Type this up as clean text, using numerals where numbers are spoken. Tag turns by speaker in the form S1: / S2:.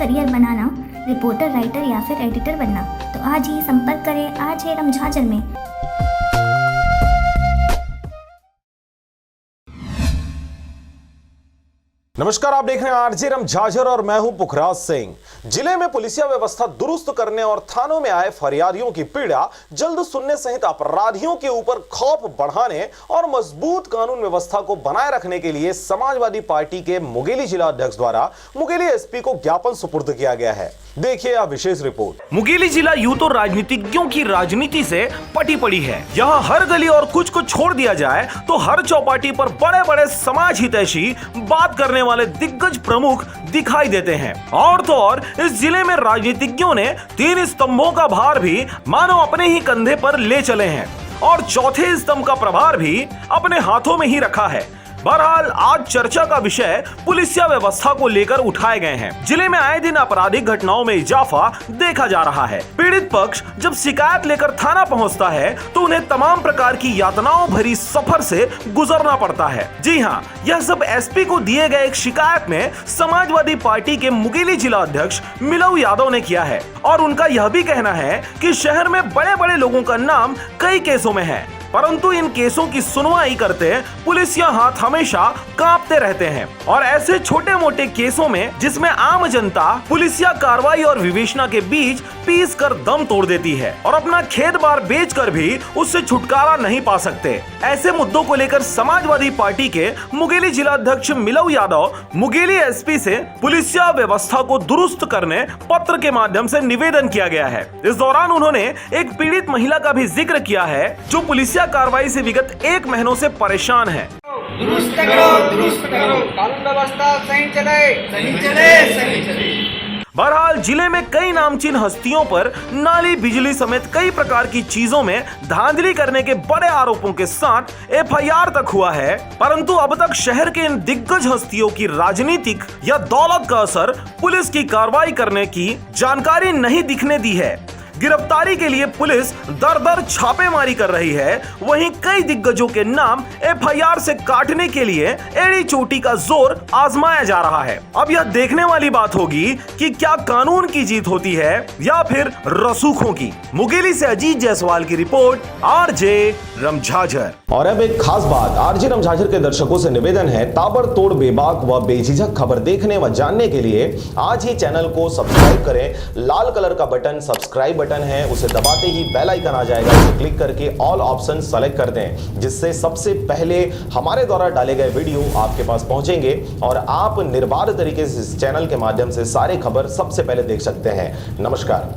S1: Career बनाना, reporter, writer या फिर editor बनना, तो आज ही संपर्क करें RJ रम झाझर में।
S2: नमस्कार, आप देख रहे हैं RJ रम झाझर और मैं हूं पुखराज सिंह। जिले में पुलिसिया व्यवस्था दुरुस्त करने और थानों में आए फरियादियों की पीड़ा जल्द सुनने सहित अपराधियों के ऊपर खौफ बढ़ाने और मजबूत कानून व्यवस्था को बनाए रखने के लिए समाजवादी पार्टी के मुंगेली जिला अध्यक्ष द्वारा मुंगेली SP को ज्ञापन सुपुर्द किया गया है। देखिए यह विशेष रिपोर्ट।
S3: मुंगेली जिला यूं तो राजनीतिज्ञों की राजनीति से पटी पड़ी है। यहाँ हर गली और कुछ को छोड़ दिया जाए तो हर चौपाटी पर बड़े बड़े समाज हितैषी बात करने वाले दिग्गज प्रमुख दिखाई देते हैं। और तो और इस जिले में राजनीतिज्ञों ने 3 स्तंभों का भार भी मानो अपने ही कंधे पर ले चले हैं और चौथे स्तंभ का प्रभार भी अपने हाथों में ही रखा है। बहरहाल आज चर्चा का विषय पुलिसिया व्यवस्था को लेकर उठाए गए हैं। जिले में आए दिन आपराधिक घटनाओं में इजाफा देखा जा रहा है। पीड़ित पक्ष जब शिकायत लेकर थाना पहुंचता है तो उन्हें तमाम प्रकार की यातनाओं भरी सफर से गुजरना पड़ता है। जी हां, यह सब SP को दिए गए एक शिकायत में समाजवादी पार्टी के मुंगेली जिला अध्यक्ष मिलऊ यादव ने किया है और उनका यह भी कहना है कि शहर में बड़े बड़े लोगों का नाम कई केसों में है, परंतु इन केसों की सुनवाई करते पुलिसिया हाथ हमेशा कांपते रहते हैं। और ऐसे छोटे मोटे केसों में जिसमें आम जनता पुलिसिया कार्रवाई और विवेचना के बीच पीस कर दम तोड़ देती है और अपना खेत बार बेचकर भी उससे छुटकारा नहीं पा सकते, ऐसे मुद्दों को लेकर समाजवादी पार्टी के मुंगेली जिला अध्यक्ष मिलऊ यादव मुंगेली SP से पुलिसिया व्यवस्था को दुरुस्त करने पत्र के माध्यम से निवेदन किया गया है। इस दौरान उन्होंने एक पीड़ित महिला का भी जिक्र किया है जो पुलिसिया कार्रवाई से विगत 1 महीनों से परेशान है।
S4: दुरुस्त करो, कानून व्यवस्था सही चले।
S3: बहरहाल जिले में कई नामचीन हस्तियों पर नाली, बिजली समेत कई प्रकार की चीजों में धांधली करने के बड़े आरोपों के साथ FIR तक हुआ है, परंतु अब तक शहर के इन दिग्गज हस्तियों की राजनीतिक या दौलत का असर पुलिस की कार्रवाई करने की जानकारी नहीं दिखने दी है। गिरफ्तारी के लिए पुलिस दर दर छापेमारी कर रही है, वहीं कई दिग्गजों के नाम FIR से काटने के लिए एड़ी चोटी का जोर आजमाया जा रहा है। अब यह देखने वाली बात होगी कि क्या कानून की जीत होती है या फिर रसूखों की। मुंगेली से अजीत जायसवाल की रिपोर्ट, RJ रम झाझर।
S2: और अब एक खास बात, RJ रम झाझर के दर्शकों से निवेदन है, ताबड़तोड़ बेबाक व बेझिझक खबर देखने व जानने के लिए आज ही चैनल को सब्सक्राइब करें। लाल कलर का बटन सब्सक्राइब बटन है, उसे दबाते ही बेल आइकन आ जाएगा, उसे क्लिक करके ऑल ऑप्शन सेलेक्ट कर दें, जिससे सबसे पहले हमारे द्वारा डाले गए वीडियो आपके पास पहुंचेंगे और आप निर्बाध तरीके से इस चैनल के माध्यम से सारे खबर सबसे पहले देख सकते हैं। नमस्कार।